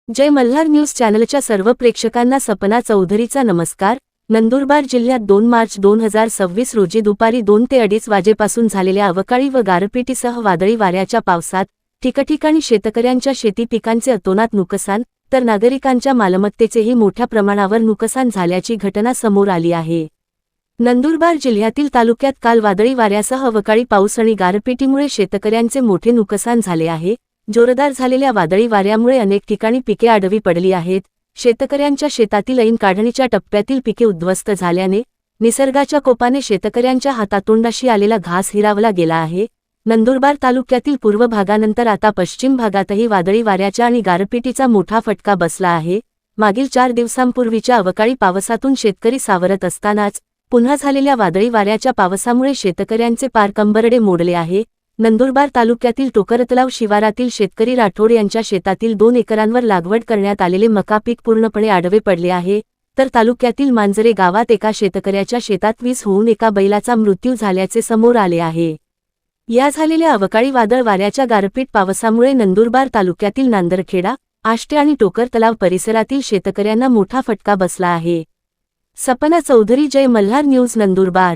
जय Malhar news चॅनलच्या सर्व प्रेक्षकांना सपना चौधरीचा नमस्कार। नंदुरबार जिल्ह्यात 2 मार्च 2026 रोजी दुपारी 2 ते 2:30 वाजेपासून झालेल्या अवकाळी व गारपिटीसह वादळी वाऱ्याच्या पावसात ठिकठिकाणी शेतकऱ्यांच्या शेती पिकांचे अतोनात नुकसान तर नागरिकांच्या मालमत्तेचेही मोठ्या प्रमाणावर नुकसान झाल्याची घटना समोर आली आहे। नंदुरबार जिल्ह्यातील तालुक्यात काल वादळी वाऱ्यासह अवकाळी पाऊस आणि गारपिटीमुळे शेतकऱ्यांचे मोठे नुकसान झाले आहे। जोरदार झालेल्या वादळी वाऱ्यामुळे अनेक ठिकाणी पिके आडवी पडली आहेत। शेतकऱ्यांच्या शेतातील ऐन काढणीच्या टप्प्यातील पिके उद्ध्वस्त झाल्याने निसर्गाच्या कोपाने शेतकऱ्यांच्या हातातोंडाशी आलेला घास हिरावला गेला आहे। नंदुरबार तालुक्यातील पूर्व भागानंतर आता पश्चिम भागातही वादळी वाऱ्याच्या आणि गारपिटीचा मोठा फटका बसला आहे। मागील 4 दिवसांपूर्वीच्या अवकाळी पावसातून शेतकरी सावरत असतानाच पुन्हा झालेल्या वादळी वाऱ्याच्या पावसामुळे शेतकऱ्यांचे पार कंबरडे मोडले आहे। नंदुरबार तालुक्यातील टोकरतलाव शिवारातील शेतकरी राठोड यांच्या शेतातील 2 एकरांवर लागवड करण्यात आलेले मका पीक पूर्णपणे आडवे पडले आहे, तर तालुक्यातील मांजरे गावात एका शेतकऱ्याच्या शेतात 20 होऊन एका बैलाचा मृत्यू झाल्याचे समोर आले आहे। या झालेल्या अवकाळी वादळ वाऱ्याच्या गारपीट पावसामुळे नंदुरबार तालुक्यातील नांदरखेडा, आष्टे आणि टोकरतलाव परिसरातील शेतकऱ्यांना मोठा फटका बसला आहे। सपना चौधरी, जय मल्हार न्यूज, नंदुरबार।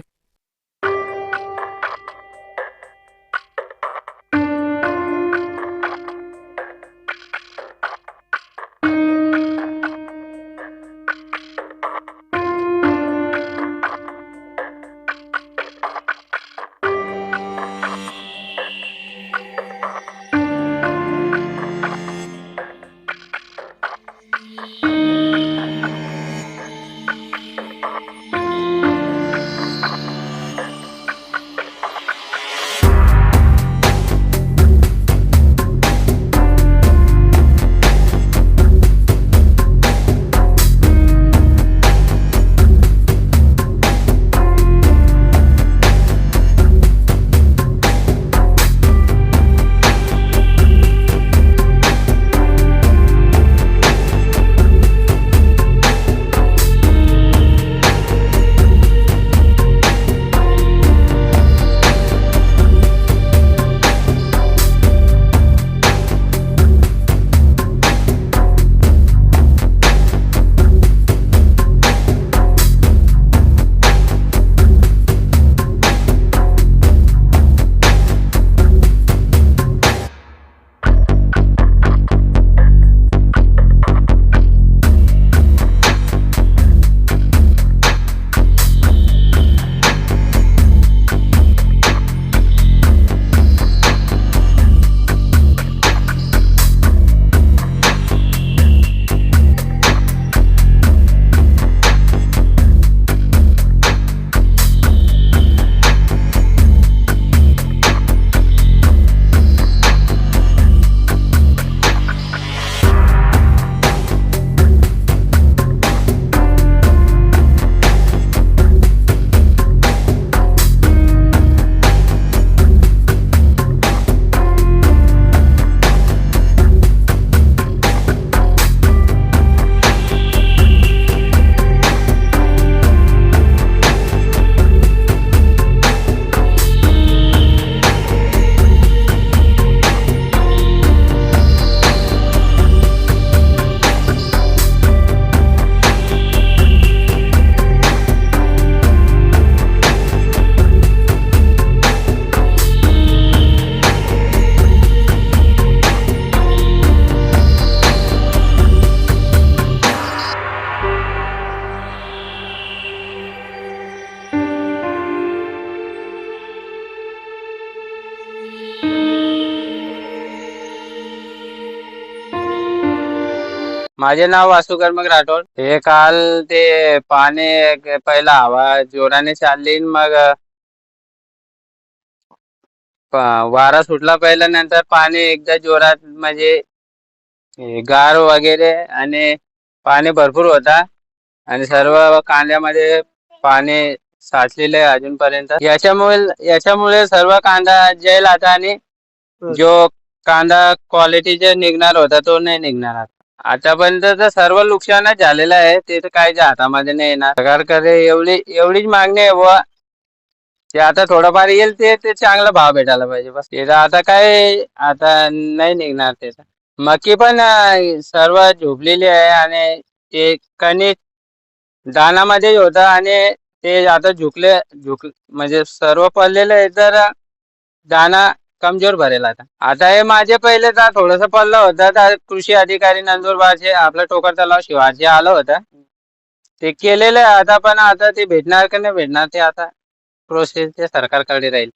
माझे नाव वासू कर्मक राठोड। हे काल ते पाणी पहिला हवा जोराने चालली, मग वारा सुटला पहिला, नंतर पाणी एकदा जोरात म्हणजे गार वगैरे आणि पाणी भरपूर होता आणि सर्व कांद्यामध्ये पाणी साचलेले आहे अजूनपर्यंत। याच्यामुळे सर्व कांदा जैल आता आणि जो कांदा क्वालिटीचे निघणार होता तो नाही निघणार। आतापर्यंत तर सर्व नुकसानच झालेलं आहे, ते तर कायच्या हातामध्ये नाही येणार। सरकारकडे एवढीच मागणी आहे बुवा, ते आता थोडंफार येईल ते चांगला भाव भेटायला पाहिजे बस. ते तर आता काय आता नाही निघणार त्याचा. मकी पण सर्व झोपलेली आहे आणि ते कणिक दानामध्ये होता आणि ते आता म्हणजे सर्व पडलेलं आहे तर दाना कमजोर भरेल आता. आता हे माझे पहिले तर थोडस पडलं होतं तर कृषी अधिकारी नंदुरबारचे आपलं टोकर तलाव शिवारचे आलं होतं. ते केलेलं आहे आता, पण आता ते भेटणार का नाही भेटणार ते आता प्रोसेस ते सरकारकडे राहील.